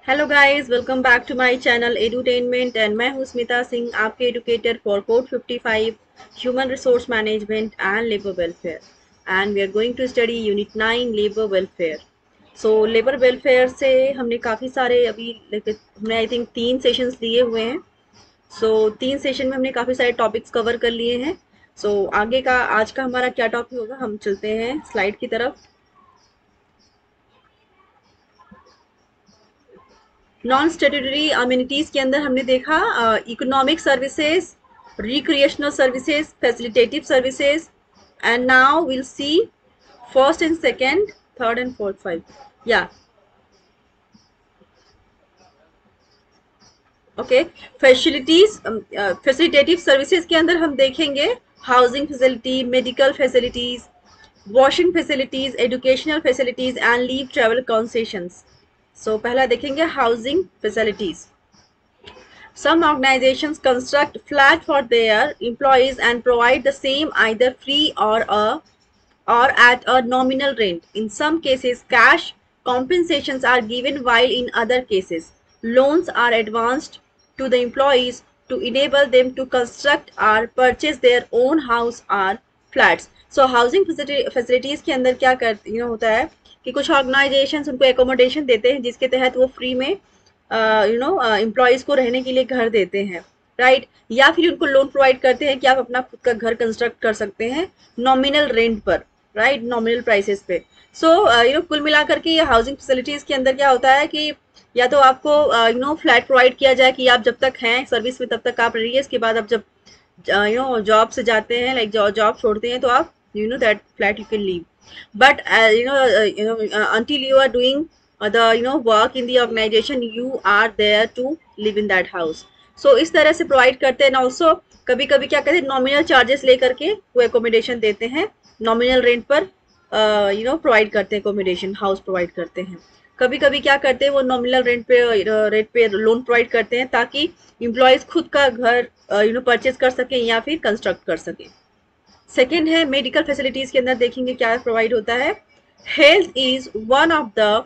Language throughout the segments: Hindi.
Hello guys, welcome back to my channel edutainment and मैं हूं स्मिता सिंह, आपके educator for code 55 human resource management and labour welfare. And we are going to study unit 9 labour welfare. So labour welfare से हमने काफ़ी सारे हमने आई थिंक 3 सेशंस लिए हुए हैं। तीन सेशन में हमने काफ़ी सारे टॉपिक्स कवर कर लिए हैं। आगे का आज का हमारा क्या टॉपिक होगा, हम चलते हैं स्लाइड की तरफ। नॉन स्टेट्यूटरी अम्यूनिटीज के अंदर हमने देखा economic services, recreational services, facilitative services. And now will see first and second, third and fourth, five. या ओके, फैसिलिटीज, फैसिलिटेटिव सर्विसेज के अंदर हम देखेंगे housing facility, medical facilities, washing facilities, educational facilities and leave travel concessions. पहला देखेंगे housing facilities. Some organizations construct flat for their employees and provide the same either free or at a nominal rent. In some cases, cash compensations are given, while in other cases, loans are advanced to the employees to enable them to construct or purchase their own house or flats. So housing facilities के अंदर क्या होता है कि कुछ ऑर्गेनाइजेशंस उनको एकोमोडेशन देते हैं जिसके तहत वो फ्री में एम्प्लॉयज़ को रहने के लिए घर देते हैं, राइट। या फिर उनको लोन प्रोवाइड करते हैं कि आप अपना खुद का घर कंस्ट्रक्ट कर सकते हैं नॉमिनल रेंट पर, राइट, नॉमिनल प्राइसेस पे। कुल मिलाकर के ये हाउसिंग फैसिलिटीज़ के अंदर क्या होता है कि या तो आपको फ्लैट प्रोवाइड किया जाए कि आप जब तक हैं सर्विस में तब तक आप रहिए, इसके बाद आप जब जॉब से जाते हैं, लाइक जॉब छोड़ते हैं, तो आप that flat you can leave. But until you are doing the work in the organization, you are there to live in that house. इस तरह से प्रोवाइड करते हैं। ऑल्सो कभी कभी क्या कहते हैं, नॉमिनल चार्जेस लेकर के वो एकोमोडेशन देते हैं, नॉमिनल रेंट पर प्रोवाइड करते हैं, एकोमोडेशन हाउस प्रोवाइड करते हैं। कभी कभी क्या करते हैं, वो नॉमिनल रेंट पे लोन प्रोवाइड करते हैं ताकि एम्प्लॉयज़ खुद का घर परचेज कर सकें या फिर कंस्ट्रक्ट कर सकें। सेकेंड है मेडिकल फैसिलिटीज के अंदर देखेंगे क्या प्रोवाइड होता है। Health is one of the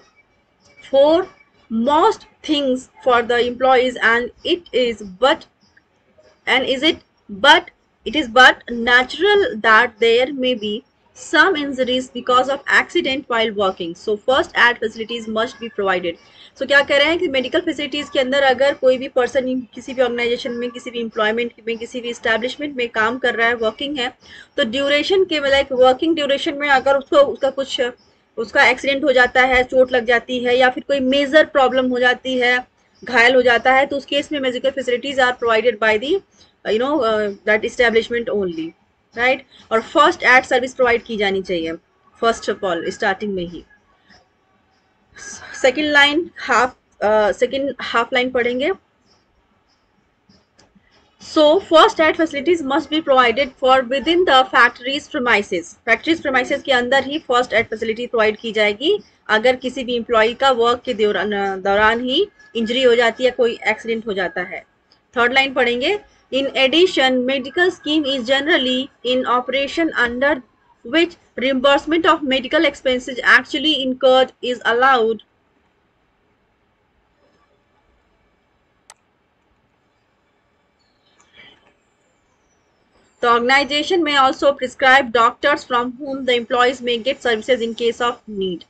four most things for the employees and it is but and is it but it is but natural that there may be some injuries because of accident while working, so first aid facilities must be provided. क्या कह रहे हैं कि मेडिकल फैसिलिटीज के अंदर अगर कोई भी पर्सन किसी भी ऑर्गेनाइजेशन में, किसी भी एम्प्लॉयमेंट में, किसी भी इस्टेब्लिशमेंट में काम कर रहा है, वर्किंग है, तो ड्यूरेशन के लाइक वर्किंग ड्यूरेशन में अगर उसका एक्सीडेंट हो जाता है, चोट लग जाती है या फिर कोई मेजर प्रॉब्लम हो जाती है, घायल हो जाता है, तो उस केस में medical facilities are provided by the that establishment only, right. और फर्स्ट एड सर्विस प्रोवाइड की जानी चाहिए फर्स्ट ऑफ ऑल, स्टार्टिंग में ही। सेकेंड हाफ लाइन पढ़ेंगे। First aid facilities must be provided for within the factories premises के अंदर ही फर्स्ट एड फैसिलिटी प्रोवाइड की जाएगी अगर किसी भी एम्प्लॉय का वर्क के दौरान ही इंजरी हो जाती है, कोई एक्सीडेंट हो जाता है। थर्ड लाइन पढ़ेंगे। In addition, medical scheme is generally in operation under which reimbursement of medical expenses actually incurred is allowed. The organization may also prescribe doctors from whom the employees may get services in case of need.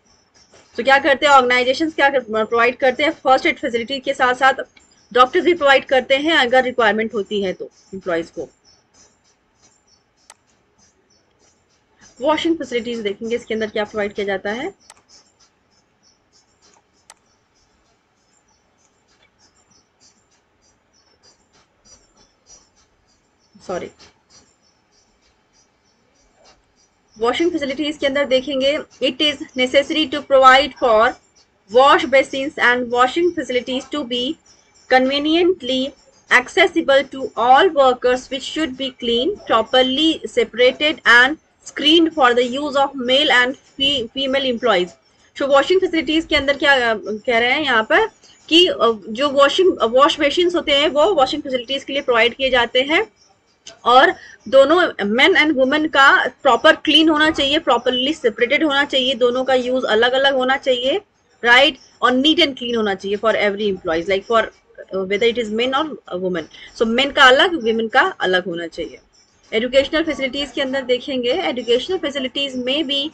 क्या करते हैं ऑर्गेनाइजेशन, क्या प्रोवाइड करते हैं, फर्स्ट एड फैसिलिटी के साथ साथ डॉक्टर्स भी प्रोवाइड करते हैं अगर रिक्वायरमेंट होती है तो एम्प्लॉयज को। वॉशिंग फैसिलिटीज देखेंगे इसके अंदर क्या प्रोवाइड किया जाता है। सॉरी, वॉशिंग फैसिलिटीज के अंदर देखेंगे, it is necessary to provide for wash basins and washing facilities to be conveniently accessible to all workers, which should be clean, properly separated and screened for the use of male and female employees. Washing facilities के अंदर क्या कह रहे हैं यहाँ पर कि जो वॉश बेसिन्स होते हैं वो वॉशिंग फैसिलिटीज के लिए प्रोवाइड किए जाते हैं, और दोनों मेन एंड वुमेन का प्रॉपर क्लीन होना चाहिए, प्रॉपरली सेपरेटेड होना चाहिए, दोनों का यूज अलग अलग होना चाहिए, राइट। और नीट एंड क्लीन होना चाहिए for every employees, like for whether it is main और वुमेन. सो मेन का अलग, वुमेन का अलग होना चाहिए. एजुकेशनल फैसिलिटीज के अंदर देखेंगे, एजुकेशनल फैसिलिटीज में B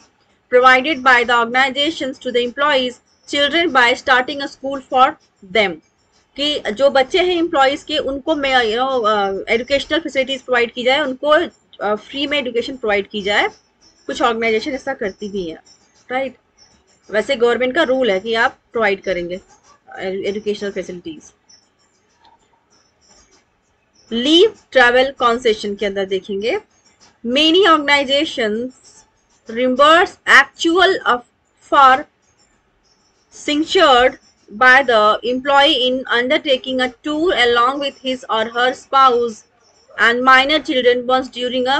provided by the organizations to the employees children by starting a school for them. कि जो बच्चे हैं एम्प्लॉयज के, उनको एजुकेशनल फैसिलिटीज प्रोवाइड की जाए, उनको फ्री में एजुकेशन प्रोवाइड की जाए. कुछ ऑर्गेनाइजेशन ऐसा करती भी है, राइट. वैसे गवर्नमेंट का रूल है कि आप प्रोवाइड करेंगे educational facilities. Leave travel concession के अंदर देखेंगे, many organisations reimburse actual for insured by the employee in undertaking a tour along with his or her spouse and minor children once during a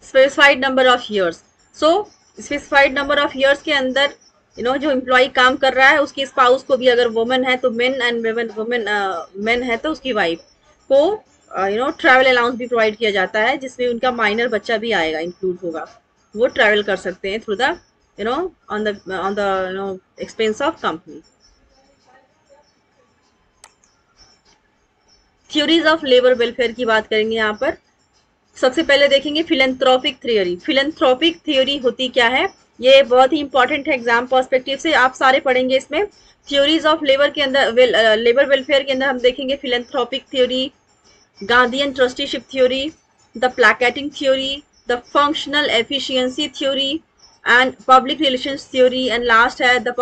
specified number of years. So specified number of years के अंदर जो एम्प्लॉय काम कर रहा है उसकी स्पाउस को भी, अगर वुमेन है तो मेन, एंड मेन है तो उसकी वाइफ को ट्रैवल अलाउंस भी प्रोवाइड किया जाता है, जिसमें उनका माइनर बच्चा भी आएगा, इंक्लूड होगा. वो ट्रैवल कर सकते हैं through the on the expense of company. Theories of labour welfare की बात करेंगे यहाँ पर. सबसे पहले देखेंगे फिलेंथ्रोपिक थ्योरी. फिलेंथ्रोपिक थ्योरी होती क्या है, ये बहुत ही इंपॉर्टेंट है एग्जाम पर्सपेक्टिव से, आप सारे पढ़ेंगे इसमें. थ्योरीज ऑफ लेबर के अंदर, लेबर वेलफेयर के अंदर हम देखेंगे philanthropic theory, Gandhian trusteeship theory, the placating theory, the functional efficiency theory, and public relations theory, and last है the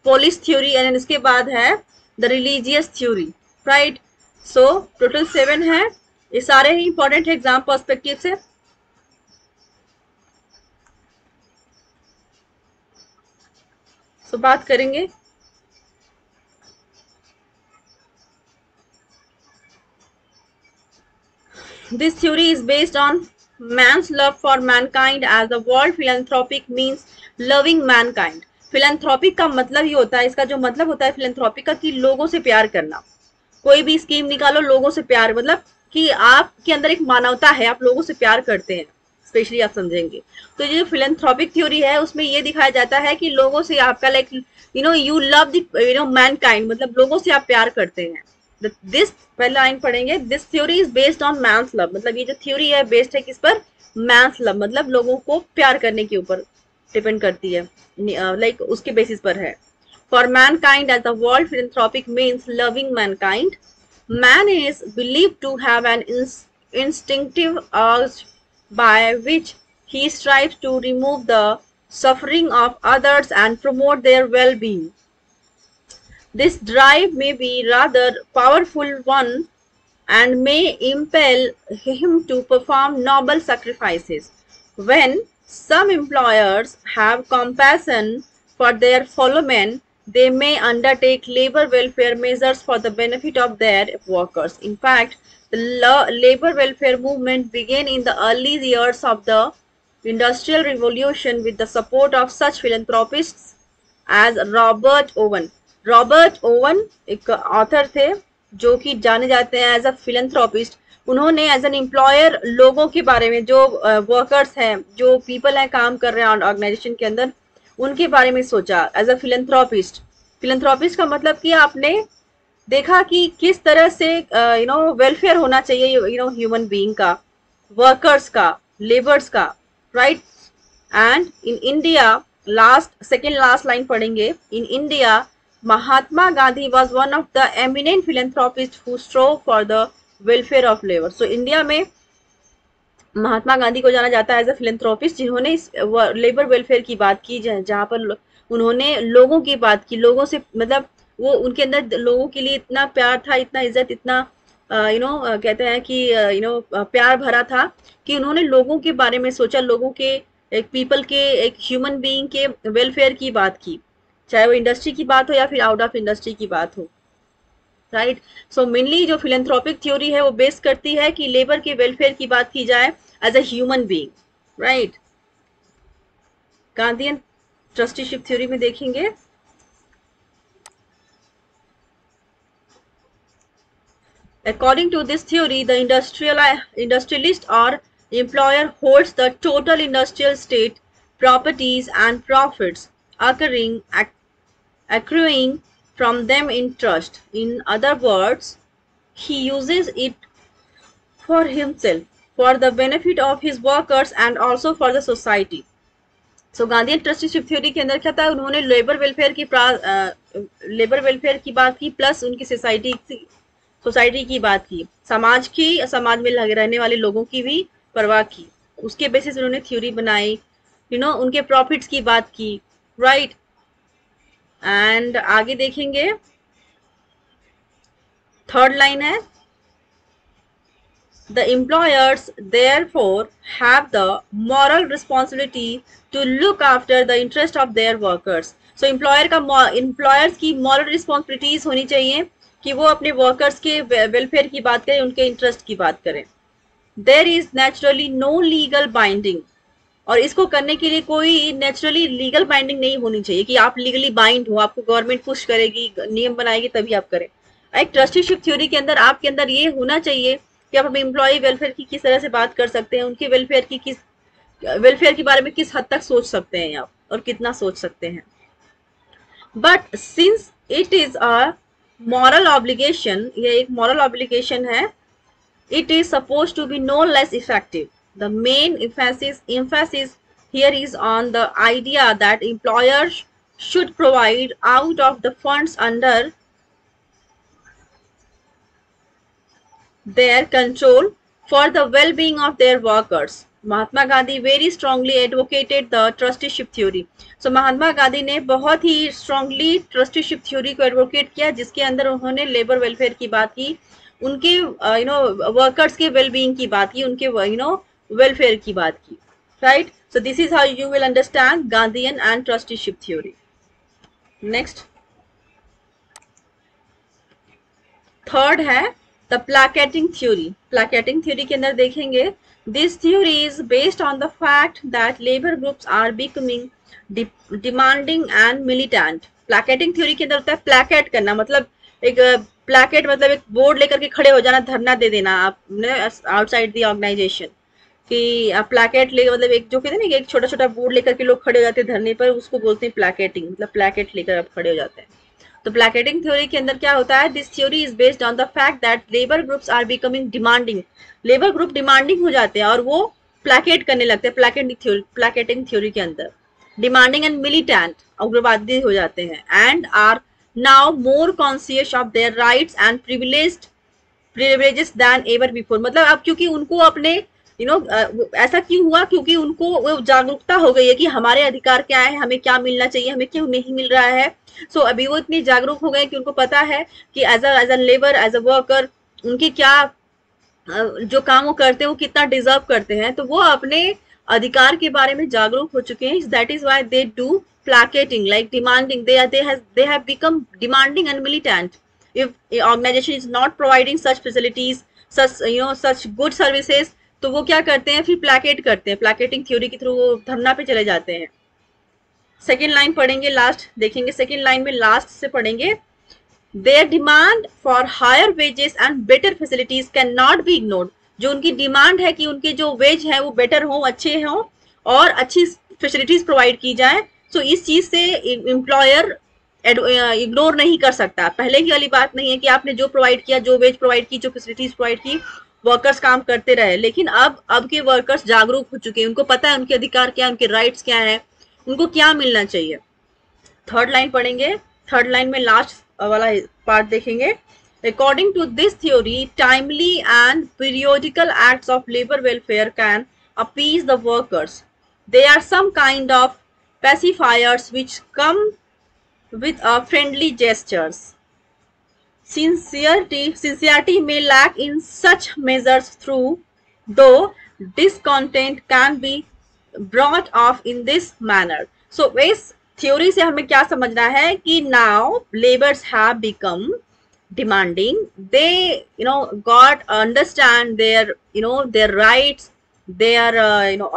police theory, and इसके बाद है the religious theory, right? So total 7 है. ये सारे ही important है एग्जाम पर्सपेक्टिव से. So बात करेंगे this theory is based on man's love for mankind as the word philanthropic means loving mankind. philanthropic का मतलब ये होता है, इसका जो मतलब होता है philanthropic का, कि लोगों से प्यार करना. कोई भी स्कीम निकालो, लोगों से प्यार, मतलब कि आपके अंदर एक मानवता है, आप लोगों से प्यार करते हैं, स्पेशली आप समझेंगे. तो ये जो philanthropic थ्योरी है उसमें ये दिखाया जाता है कि लोगों से आपका like you love the Mankind, मतलब लोगों से आप प्यार करते हैं. दिस पहला लाइन पढ़ेंगे, this theory is based on man's love, मतलब ये जो थ्योरी है बेस्ड है किस पर, मैंस लव, मतलब लोगों को प्यार करने के ऊपर डिपेंड करती है, लाइक उसके बेसिस पर है. For mankind as the world philanthropic means loving mankind. Man is believed to have an instinctive urge by which he strives to remove the suffering of others and promote their well-being. This drive may be rather powerful one and may impel him to perform noble sacrifices. When some employers have compassion for their fellow men, they may undertake labor welfare measures for the benefit of their workers. In fact, the labor welfare movement began in the early years of the Industrial Revolution with the support of such philanthropists as Robert Owen. Robert oven एक ऑथर थे जो कि जाने जाते हैं एज अ फिलेंथ्रोपिस्ट. उन्होंने एज एन एम्प्लॉयर लोगों के बारे में, जो वर्कर्स हैं, जो पीपल हैं काम कर रहे हैं ऑर्गेनाइजेशन के अंदर, उनके बारे में सोचा एज अ फिलेंथ्रोपिस्ट. फिलेंथ्रोपिस्ट का मतलब कि आपने देखा कि किस तरह से वेलफेयर होना चाहिए ह्यूमन बीइंग का, वर्कर्स का, लेबर्स का, right. And in India, second last line पढ़ेंगे, in India Mahatma Gandhi was one of the eminent philanthropists who strove for the welfare of labor. So India में महात्मा गांधी को जाना जाता है एज अ फिलेंथ्रोपिस्ट, जिन्होंने लेबर वेलफेयर की बात की, जहाँ पर उन्होंने लोगों की बात की, लोगों से, मतलब वो उनके अंदर लोगों के लिए इतना प्यार था, इतना इज्जत, इतना कहते हैं कि प्यार भरा था कि उन्होंने लोगों के बारे में सोचा, लोगों के, एक पीपल के, एक ह्यूमन बीइंग के वेलफेयर की बात की, चाहे वो इंडस्ट्री की बात हो या फिर आउट ऑफ इंडस्ट्री की बात हो, राइट. सो मेनली जो फिलेंथ्रोपिक थ्योरी है वो बेस करती है कि लेबर के वेलफेयर की बात की जाए as a human being, right. Gandhian trusteeship theory में देखेंगे, according to this theory the industrialist or employer holds the total industrial state properties and profits occurring accruing from them in trust. In other words, he uses it for himself, for the benefit of his workers and also for the society. So Gandhi trusteeship theory के अंदर क्या था, उन्होंने लेबर वेलफेयर की बात की, प्लस उनकी सोसाइटी की बात की, समाज में रहने वाले लोगों की भी परवाह की, उसके बेसिस उन्होंने थ्योरी बनाई, उनके प्रॉफिट्स की बात की, राइट। एंड आगे देखेंगे, थर्ड लाइन है, the employers therefore have the moral responsibility to look after the interest of their workers. So employers की moral responsibilities होनी चाहिए कि वो अपने workers के welfare की बात करें, उनके interest की बात करें. There is naturally no legal binding, और इसको करने के लिए कोई नेचुरली लीगल बाइंडिंग नहीं होनी चाहिए कि आप लीगली बाइंड हो, आपको गवर्नमेंट पुश करेगी, नियम बनाएगी तभी आप करें. एक ट्रस्टीशिप थ्योरी के अंदर आपके अंदर ये होना चाहिए कि आप अपने एम्प्लॉय वेलफेयर की किस तरह से बात कर सकते हैं, उनके वेलफेयर के बारे में किस हद तक सोच सकते हैं आप, और कितना सोच सकते हैं. But since it is a moral obligation, ये एक मॉरल ऑब्लिगेशन है, it is supposed to be no less effective. The main emphasis here is on the idea that employers should provide out of the funds under their control for the well-being of their workers. Mahatma Gandhi very strongly advocated the trusteeship theory. So Mahatma Gandhi ने बहुत ही strongly trusteeship theory को advocate किया, जिसके अंदर उन्होंने लेबर वेलफेयर की बात की, उनके वर्कर्स के वेलबींग की बात की, उनके वेलफेयर की बात की, right. So this is how you will understand Gandhian and trusteeship theory. Next, third है the placating theory. Placating theory के अंदर देखेंगे, this theory is based on the fact that labour groups are becoming demanding and militant. Placating theory के अंदर होता है प्लैकेट करना, मतलब एक प्लैकेट मतलब एक बोर्ड लेकर के खड़े हो जाना, धरना दे देना आपने आउटसाइड द ऑर्गेनाइजेशन, कि आप प्लैकेट ले, मतलब एक जो कहते हैं ना, एक छोटा छोटा बोर्ड लेकर के लोग खड़े हो जाते हैं धरने पर, उसको बोलते हैं प्लैकेटिंग, मतलब प्लैकेट लेकर आप खड़े हो जाते हैं. तो प्लैकेटिंग थ्योरी के अंदर क्या होता है, this theory is based on the fact that labour groups are becoming demanding. Labour group demanding हो जाते हैं और वो प्लैकेट करने लगते हैं. प्लैकेटिंग थ्योरी के अंदर डिमांडिंग एंड मिलिटेंट, उग्रवादी हो जाते हैं, and are now more conscious of their rights and privileges than ever before. मतलब अब क्योंकि उनको अपने ऐसा क्यों हुआ, क्योंकि उनको वो जागरूकता हो गई है कि हमारे अधिकार क्या है, हमें क्या मिलना चाहिए, हमें क्यों नहीं मिल रहा है. सो अभी वो इतनी जागरूक हो गए कि उनको पता है कि as a labour, as a worker, उनकी क्या जो काम वो करते हैं वो कितना डिजर्व करते हैं. तो वो अपने अधिकार के बारे में जागरूक हो चुके हैं. That is why they do placating, like demanding. They have become demanding and militant. If an organization is not providing such facilities, such good services, तो वो क्या करते हैं, फिर प्लैकेट करते हैं. प्लैकेटिंग थ्योरी के थ्रू वो धरना पे चले जाते हैं. सेकेंड लाइन पढ़ेंगे, लास्ट देखेंगे, सेकेंड लाइन में लास्ट से पढ़ेंगे, their demand for higher wages and better facilities cannot be ignored. जो उनकी डिमांड है कि उनके जो वेज है वो बेटर हो, अच्छे हों और अच्छी फैसिलिटीज प्रोवाइड की जाए, तो इस चीज से एम्प्लॉयर इग्नोर नहीं कर सकता. पहले की वाली बात नहीं है कि आपने जो प्रोवाइड किया, जो वेज प्रोवाइड की, जो फैसिलिटीज प्रोवाइड की, वर्कर्स काम करते रहे. लेकिन अब के वर्कर्स जागरूक हो चुके हैं, उनको पता है उनके अधिकार क्या है, उनके राइट्स क्या है, उनको क्या मिलना चाहिए. थर्ड लाइन पढ़ेंगे, थर्ड लाइन में लास्ट वाला पार्ट देखेंगे. According to this theory, timely and periodical acts of labour welfare can appease the workers. They are some kind of pacifiers which come with a friendly gestures. Sincerity may lack in such measures, though discontent can be brought off in this manner. So इस theory से हमें क्या समझना है कि now laborers have become demanding. They got understand their rights, their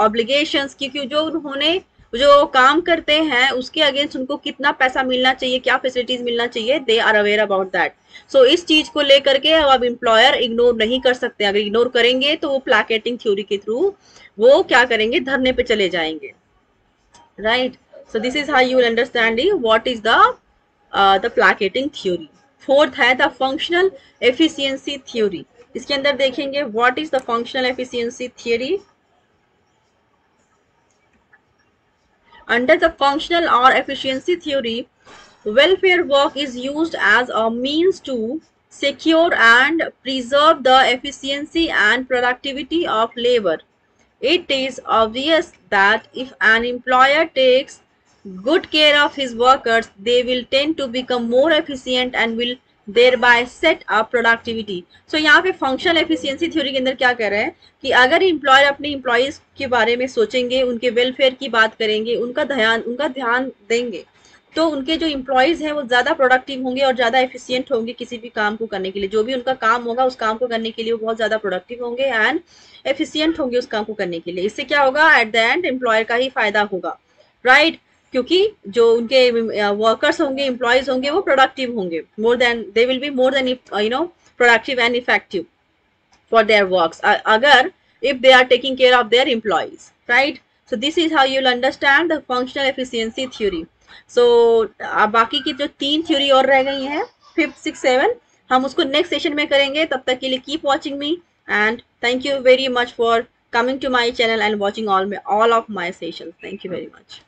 obligations, क्योंकि जो उन्होंने जो काम करते हैं उसके अगेंस्ट उनको कितना पैसा मिलना चाहिए, क्या फैसिलिटीज मिलना चाहिए, they are aware about that. So इस चीज को लेकर के अब एम्प्लॉयर इग्नोर नहीं कर सकते. अगर इग्नोर करेंगे तो वो प्लैकेटिंग थ्योरी के थ्रू वो क्या करेंगे, धरने पे चले जाएंगे. right? So this is how you will understand what is the placating theory. Fourth है द फंक्शनल एफिशिएंसी थ्योरी. इसके अंदर देखेंगे what is the functional efficiency theory. Under the functional or efficiency theory, welfare work is used as a means to secure and preserve the efficiency and productivity of labor. It is obvious that if an employer takes good care of his workers, they will tend to become more efficient and will thereby set up productivity. So यहाँ पे फंक्शनल एफिशिएंसी थ्योरी के अंदर क्या कह रहे हैं कि अगर एम्प्लॉयर अपने एम्प्लॉयज के बारे में सोचेंगे, उनके वेलफेयर की बात करेंगे, उनका ध्यान देंगे, तो उनके जो एम्प्लॉयज हैं वो ज़्यादा प्रोडक्टिव होंगे और ज़्यादा एफिशिएंट होंगे किसी भी काम को करने के लिए. जो भी उनका काम होगा उस काम को करने के लिए वो बहुत ज़्यादा प्रोडक्टिव होंगे एंड एफिशिएंट होंगे उस काम को करने के लिए. इससे क्या होगा, एट द एंड एम्प्लॉयर का ही फायदा होगा, राइट? क्योंकि जो उनके वर्कर्स होंगे, एम्प्लॉयज होंगे, वो प्रोडक्टिव होंगे, more than they will be more than productive and effective for their works agar if they are taking care of their employees, right? So this is how you'll understand the functional efficiency theory. So बाकी की जो 3 थ्योरी और रह गई हैं, 5th 6th 7, हम उसको नेक्स्ट सेशन में करेंगे. तब तक के लिए keep watching me and thank you very much for coming to my channel and watching all of my sessions. Thank you very much.